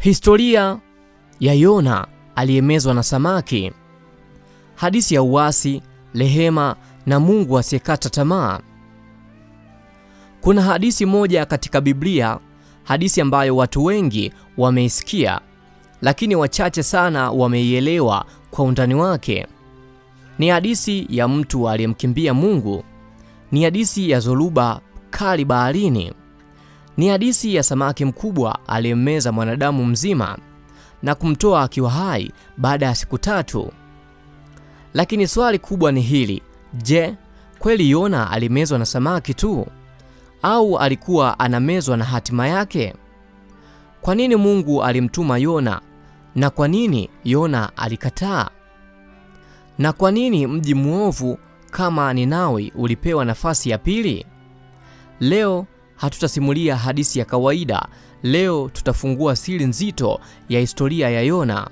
Historia ya Yona aliyemezwa na samaki. Hadithi ya uasi, rehema na Mungu asiyekata tamaa. Kuna hadithi moja katika Biblia, hadithi ambayo watu wengi wameisikia, lakini wachache sana wameielewa kwa undani wake. Ni hadithi ya mtu aliyemkimbia Mungu. Ni hadithi ya dhoruba kali baharini. Ni hadithi ya samaki mkubwa aliyemmeza mwanadamu mzima na kumtoa akiwa hai baada ya siku 3. Lakini swali kubwa ni hili: je, kweli Yona alimezwa na samaki tu, au alikuwa anamezwa na hatima yake? Kwa nini Mungu alimtuma Yona, na kwa nini Yona alikataa? Na kwa nini mji mwovu kama Ninawi ulipewa nafasi ya pili? Leo hatutasimulia hadithi ya kawaida. Leo tutafungua siri nzito ya historia ya Yona.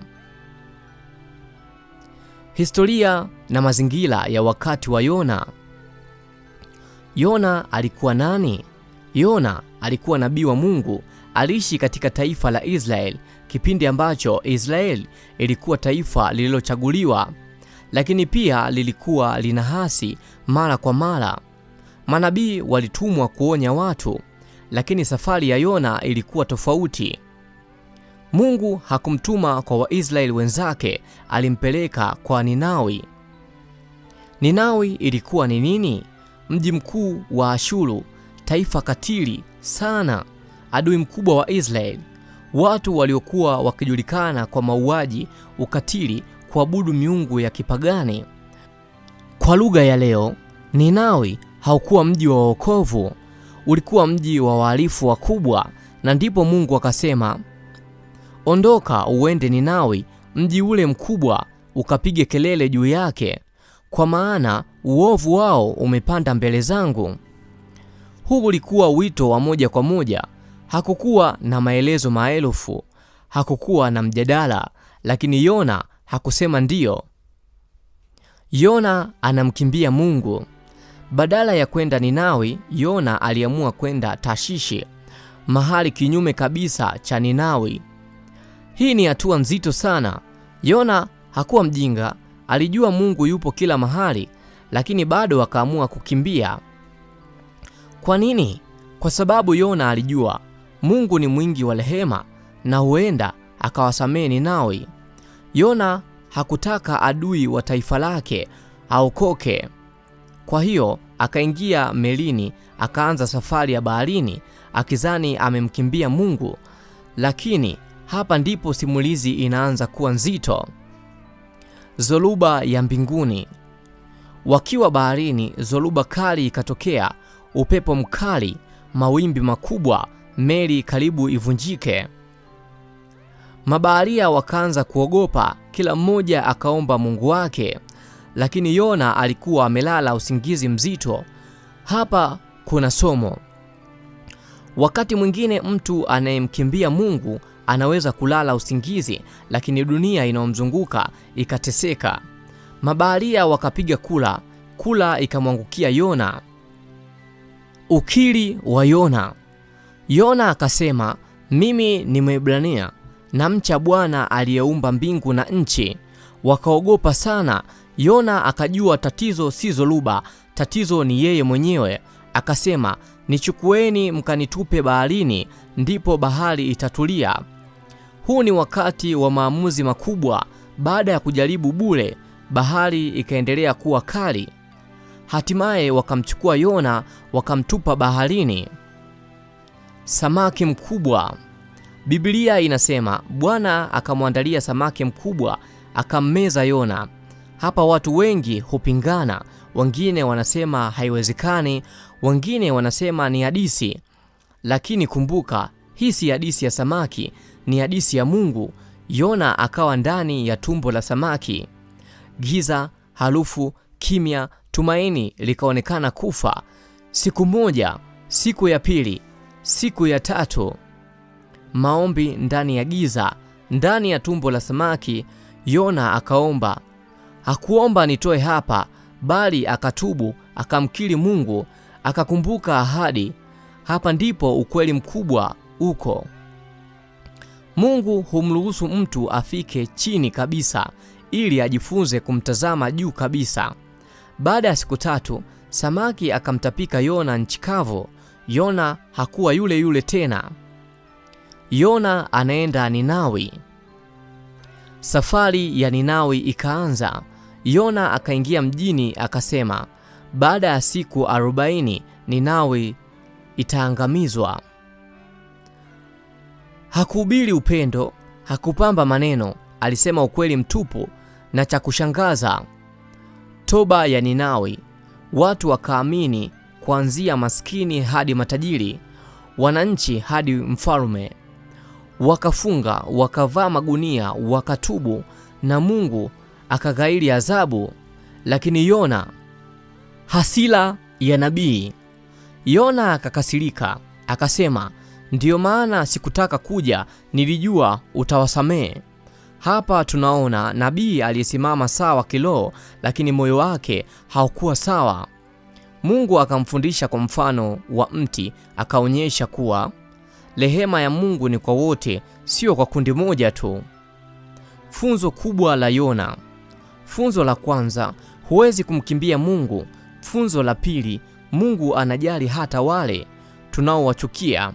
Historia na mazingira ya wakati wa Yona. Yona alikuwa nani? Yona alikuwa nabii wa Mungu. Aliishi katika taifa la Israeli, kipindi ambacho Israeli ilikuwa taifa lililochaguliwa, lakini pia lilikuwa linahasi mara kwa mara. Manabii walitumwa kuonya watu, lakini safari ya Yona ilikuwa tofauti. Mungu hakumtuma kwa Waisraeli wenzake, alimpeleka kwa Ninawi. Ninawi ilikuwa ni nini? Mji mkuu wa Ashuru, taifa katili sana, adui mkubwa wa Israeli. Watu waliokuwa wakijulikana kwa mauaji, ukatili, kuabudu miungu ya kipagani. Kwa lugha ya leo, Ninawi haukuwa mji wa wokovu, ulikuwa mji wa wahalifu wakubwa. Na ndipo Mungu akasema, ondoka uende Ninawi, mji ule mkubwa, ukapige kelele juu yake, kwa maana uovu wao umepanda mbele zangu. Huu ulikuwa wito wa moja kwa moja. Hakukuwa na maelezo maelfu, hakukuwa na mjadala, lakini Yona hakusema ndiyo. Yona anamkimbia Mungu. Badala ya kwenda Ninawi, Yona aliamua kwenda Tashishi, mahali kinyume kabisa cha Ninawi. Hii ni hatua nzito sana. Yona hakuwa mjinga, alijua Mungu yupo kila mahali, lakini bado akaamua kukimbia. Kwa nini? Kwa sababu Yona alijua Mungu ni mwingi wa rehema na huenda akawasamehe Ninawi. Yona hakutaka adui wa taifa lake aokoke. Kwa hiyo akaingia melini, akaanza safari ya baharini akizani amemkimbia Mungu. Lakini hapa ndipo simulizi inaanza kuwa nzito. Dhoruba ya mbinguni. Wakiwa baharini, dhoruba kali ikatokea, upepo mkali, mawimbi makubwa, meli karibu ivunjike. Mabaharia wakaanza kuogopa, kila mmoja akaomba Mungu wake. Lakini Yona alikuwa amelala usingizi mzito. Hapa kuna somo. Wakati mwingine mtu anayemkimbia Mungu anaweza kulala usingizi, lakini dunia inayomzunguka ikateseka. Mabaharia wakapiga kula ikamwangukia Yona. Ukiri wa Yona. Yona akasema, mimi ni Mwebrania, namcha Bwana aliyeumba mbingu na nchi. Wakaogopa sana. Yona akajua tatizo si dhoruba, tatizo ni yeye mwenyewe. Akasema, nichukueni mkanitupe baharini, ndipo bahari itatulia. Huu ni wakati wa maamuzi makubwa. Baada ya kujaribu bure, bahari ikaendelea kuwa kali. Hatimaye wakamchukua Yona wakamtupa baharini. Samaki mkubwa. Biblia inasema Bwana akamwandalia samaki mkubwa akammeza Yona. Hapa watu wengi hupingana. Wengine wanasema haiwezekani, wengine wanasema ni hadithi. Lakini kumbuka, hii si hadithi ya samaki, ni hadithi ya Mungu. Yona akawa ndani ya tumbo la samaki. Giza, harufu, kimya, tumaini likaonekana kufa. Siku moja, siku ya pili, siku ya 3. Maombi ndani ya giza, ndani ya tumbo la samaki. Yona akaomba. Hakuomba nitoe hapa, bali akatubu, akamkiri Mungu, akakumbuka ahadi. Hapa ndipo ukweli mkubwa uko. Mungu humruhusu mtu afike chini kabisa ili ajifunze kumtazama juu kabisa. Baada ya siku 3, samaki akamtapika Yona nchi kavu. Yona hakuwa yule yule tena. Yona anaenda Ninawi. Safari ya Ninawi ikaanza. Yona akaingia mjini akasema, baada ya siku 40 Ninawi itaangamizwa. Hakuhubiri upendo, hakupamba maneno, alisema ukweli mtupu. Na cha kushangaza, toba ya Ninawi, watu wakaamini, kuanzia maskini hadi matajiri, wananchi hadi mfalme. Wakafunga, wakavaa magunia, wakatubu, na Mungu akaghairi adhabu. Lakini Yona, hasira ya nabii. Yona akakasirika, akasema, ndiyo maana sikutaka kuja, nilijua utawasamehe. Hapa tunaona nabii aliyesimama sawa kiroho, lakini moyo wake haukuwa sawa. Mungu akamfundisha kwa mfano wa mti, akaonyesha kuwa rehema ya Mungu ni kwa wote, sio kwa kundi moja tu. Funzo kubwa la Yona. Funzo la kwanza, huwezi kumkimbia Mungu. Funzo la pili, Mungu anajali hata wale tunaowachukia.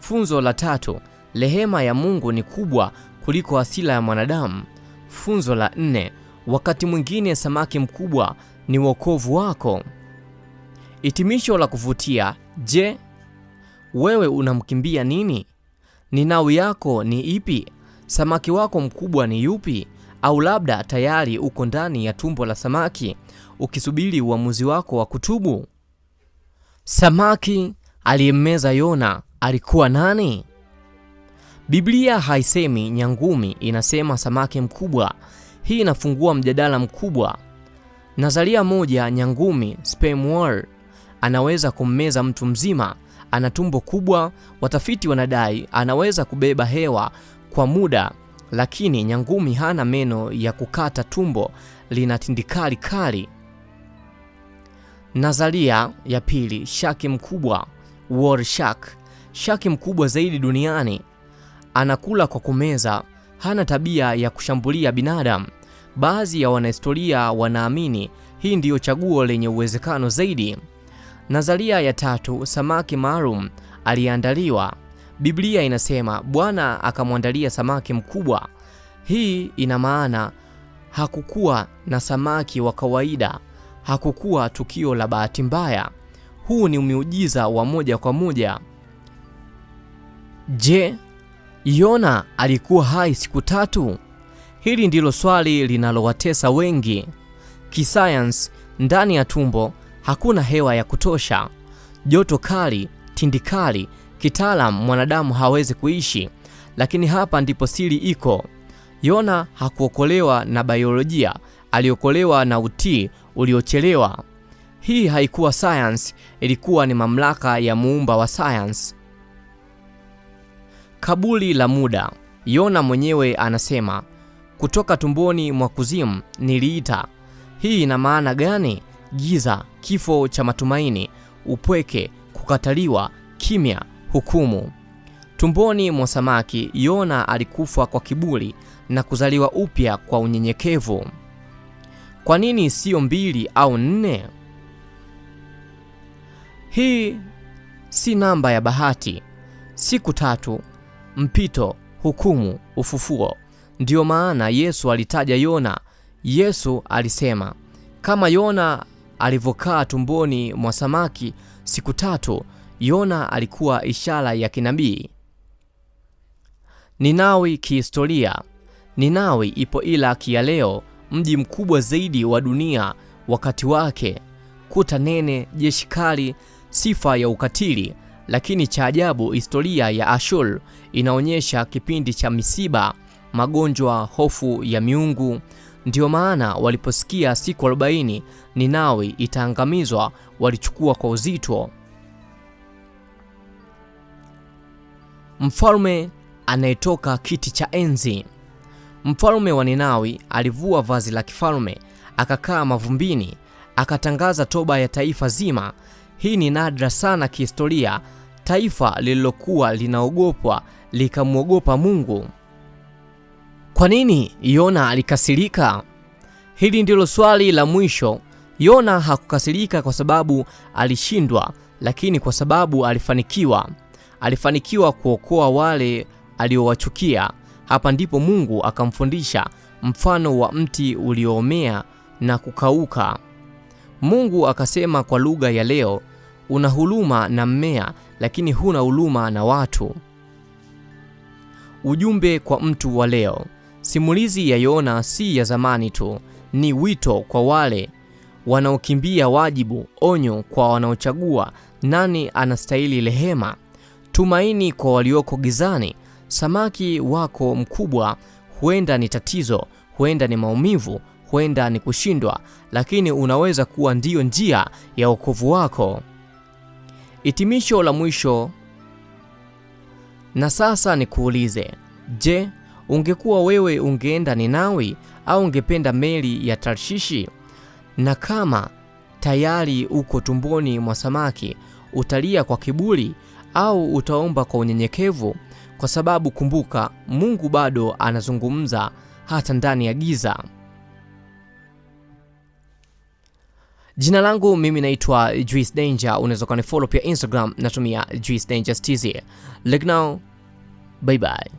Funzo la tatu, rehema ya Mungu ni kubwa kuliko hasira ya mwanadamu. Funzo la 4, wakati mwingine samaki mkubwa ni wokovu wako. Hitimisho la kuvutia. Je, wewe unamkimbia nini? Ninawi yako ni ipi? Samaki wako mkubwa ni yupi? Au labda tayari uko ndani ya tumbo la samaki ukisubiri uamuzi wako wa kutubu? Samaki aliyemmeza Yona alikuwa nani? Biblia haisemi nyangumi, inasema samaki mkubwa. Hii inafungua mjadala mkubwa. Nadharia moja, nyangumi sperm whale anaweza kummeza mtu mzima. Ana tumbo kubwa. Watafiti wanadai anaweza kubeba hewa kwa muda, lakini nyangumi hana meno ya kukata tumbo, lina tindikali kali. Nadharia ya pili, shaki mkubwa whale shark. Shaki mkubwa zaidi duniani, anakula kwa kumeza, hana tabia ya kushambulia binadamu. Baadhi ya wanahistoria wanaamini hii ndiyo chaguo lenye uwezekano zaidi. Nadharia ya tatu, samaki maalum aliandaliwa. Biblia inasema Bwana akamwandalia samaki mkubwa. Hii ina maana hakukuwa na samaki wa kawaida, hakukuwa tukio la bahati mbaya. Huu ni muujiza wa moja kwa moja. Je, Yona alikuwa hai siku 3? Hili ndilo swali linalowatesa wengi. Kisayansi, ndani ya tumbo hakuna hewa ya kutosha, joto kali, tindikali. Kitaalamu mwanadamu hawezi kuishi, lakini hapa ndipo siri iko. Yona hakuokolewa na biolojia, aliokolewa na utii uliochelewa. Hii haikuwa science, ilikuwa ni mamlaka ya muumba wa science. Kaburi la muda. Yona mwenyewe anasema, kutoka tumboni mwa kuzimu niliita. Hii ina maana gani? Giza, kifo cha matumaini, upweke, kukataliwa, kimya, hukumu. Tumboni mwa samaki, Yona alikufa kwa kiburi na kuzaliwa upya kwa unyenyekevu. Kwa nini sio 2 au 4? Hii si namba ya bahati. Siku 3, mpito, hukumu, ufufuo. Ndiyo maana Yesu alitaja Yona. Yesu alisema, kama Yona alivyokaa tumboni mwa samaki siku 3, Yona alikuwa ishara ya kinabii. Ninawi kihistoria. Ninawi ipo Iraki ya leo, mji mkubwa zaidi wa dunia wakati wake. Kuta nene, jeshi kali, sifa ya ukatili. Lakini cha ajabu, historia ya Ashur inaonyesha kipindi cha misiba, magonjwa, hofu ya miungu. Ndiyo maana waliposikia siku 40 Ninawi itaangamizwa, walichukua kwa uzito. Mfalme anayetoka kiti cha enzi. Mfalme wa Ninawi alivua vazi la kifalme, akakaa mavumbini, akatangaza toba ya taifa zima. Hii ni nadra sana kihistoria. Taifa lililokuwa linaogopwa likamwogopa Mungu. Kwa nini Yona alikasirika? Hili ndilo swali la mwisho. Yona hakukasirika kwa sababu alishindwa, lakini kwa sababu alifanikiwa. Alifanikiwa kuokoa wale aliowachukia. Hapa ndipo Mungu akamfundisha mfano wa mti ulioomea na kukauka. Mungu akasema kwa lugha ya leo, una huruma na mmea, lakini huna huruma na watu. Ujumbe kwa mtu wa leo. Simulizi ya Yona si ya zamani tu, ni wito kwa wale wanaokimbia wajibu, onyo kwa wanaochagua nani anastahili rehema, tumaini kwa walioko gizani. Samaki wako mkubwa huenda ni tatizo, huenda ni maumivu, huenda ni kushindwa, lakini unaweza kuwa ndiyo njia ya wokovu wako. Hitimisho la mwisho. Na sasa nikuulize, je, ungekuwa wewe ungeenda Ninawi au ungependa meli ya Tarshishi? Na kama tayari uko tumboni mwa samaki, utalia kwa kiburi au utaomba kwa unyenyekevu? Kwa sababu kumbuka, Mungu bado anazungumza hata ndani ya giza. Jina langu mimi naitwa Juice Danger. Unaweza kunifollow pia Instagram, natumia Juice Danger TZ. Like now, bye bye.